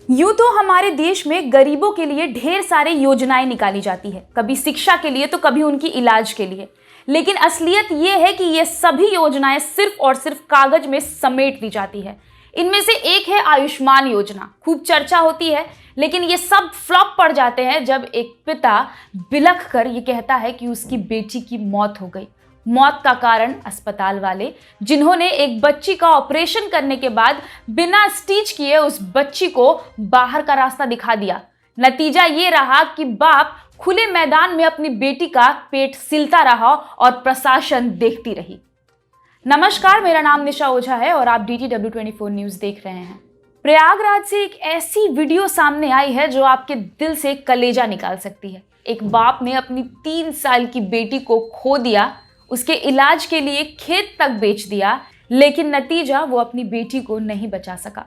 यूं तो हमारे देश में गरीबों के लिए ढेर सारे योजनाएं निकाली जाती है, कभी शिक्षा के लिए तो कभी उनकी इलाज के लिए। लेकिन असलियत ये है कि ये सभी योजनाएं सिर्फ और सिर्फ कागज में समेट दी जाती है। इनमें से एक है आयुष्मान योजना, खूब चर्चा होती है, लेकिन ये सब फ्लॉप पड़ जाते हैं जब एक पिता बिलख कर ये कहता है कि उसकी बेटी की मौत हो गई। मौत का कारण अस्पताल वाले, जिन्होंने एक बच्ची का ऑपरेशन करने के बाद बिना स्टिच किए उस बच्ची को बाहर का रास्ता दिखा दिया। नतीजा ये रहा कि बाप खुले मैदान में अपनी बेटी का पेट सिलता रहा और प्रशासन देखती रही। नमस्कार, मेरा नाम निशा ओझा है और आप DTW24 न्यूज देख रहे हैं। प्रयागराज से एक ऐसी वीडियो सामने आई है जो आपके दिल से कलेजा निकाल सकती है। एक बाप ने अपनी 3 साल की बेटी को खो दिया, उसके इलाज के लिए खेत तक बेच दिया, लेकिन नतीजा वो अपनी बेटी को नहीं बचा सका।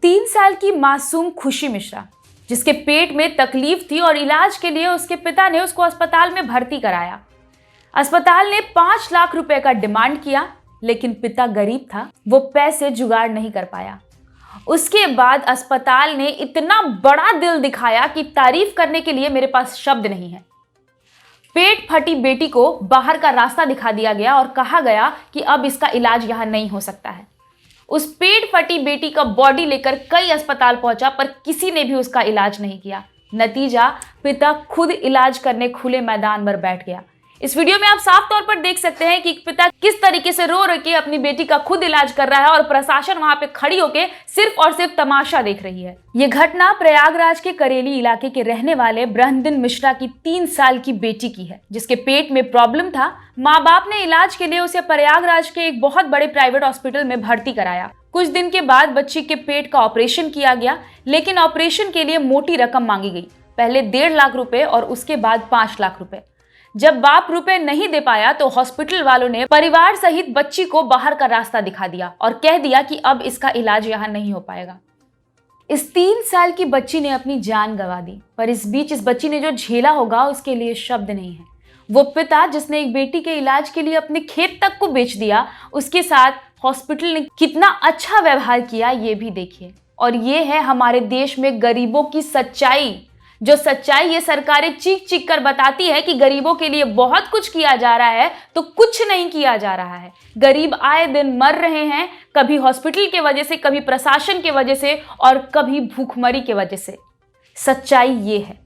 3 साल की मासूम खुशी मिश्रा, जिसके पेट में तकलीफ थी और इलाज के लिए उसके पिता ने उसको अस्पताल में भर्ती कराया। अस्पताल ने 5 लाख रुपए का डिमांड किया, लेकिन पिता गरीब था, वो पैसे जुगाड़ नहीं कर पाया। उसके बाद अस्पताल ने इतना बड़ा दिल दिखाया कि तारीफ करने के लिए मेरे पास शब्द नहीं है। पेट फटी बेटी को बाहर का रास्ता दिखा दिया गया और कहा गया कि अब इसका इलाज यहां नहीं हो सकता है। उस पेट फटी बेटी का बॉडी लेकर कई अस्पताल पहुंचा, पर किसी ने भी उसका इलाज नहीं किया। नतीजा, पिता खुद इलाज करने खुले मैदान पर बैठ गया। इस वीडियो में आप साफ तौर पर देख सकते हैं कि पिता किस तरीके से रो के अपनी बेटी का खुद इलाज कर रहा है और प्रशासन वहां पे खड़ी होकर सिर्फ और सिर्फ तमाशा देख रही है। ये घटना प्रयागराज के करेली इलाके के रहने वाले ब्रह्मदिन मिश्रा की 3 साल की बेटी की है, जिसके पेट में प्रॉब्लम था। माँ बाप ने इलाज के लिए उसे प्रयागराज के एक बहुत बड़े प्राइवेट हॉस्पिटल में भर्ती कराया। कुछ दिन के बाद बच्ची के पेट का ऑपरेशन किया गया, लेकिन ऑपरेशन के लिए मोटी रकम मांगी गई, पहले 1.5 लाख रुपए और उसके बाद 5 लाख रुपए। जब बाप रुपए नहीं दे पाया तो हॉस्पिटल वालों ने परिवार सहित बच्ची को बाहर का रास्ता दिखा दिया और कह दिया कि अब इसका इलाज यहां नहीं हो पाएगा। इस 3 साल की बच्ची ने अपनी जान गंवा दी, पर इस बीच इस बच्ची ने जो झेला होगा उसके लिए शब्द नहीं है। वो पिता जिसने एक बेटी के इलाज के लिए अपने खेत तक को बेच दिया, उसके साथ हॉस्पिटल ने कितना अच्छा व्यवहार किया ये भी देखिए। और ये है हमारे देश में गरीबों की सच्चाई। जो सच्चाई ये सरकारें चीख चीख कर बताती है कि गरीबों के लिए बहुत कुछ किया जा रहा है, तो कुछ नहीं किया जा रहा है। गरीब आए दिन मर रहे हैं, कभी हॉस्पिटल के वजह से, कभी प्रशासन के वजह से और कभी भूखमरी के वजह से। सच्चाई ये है।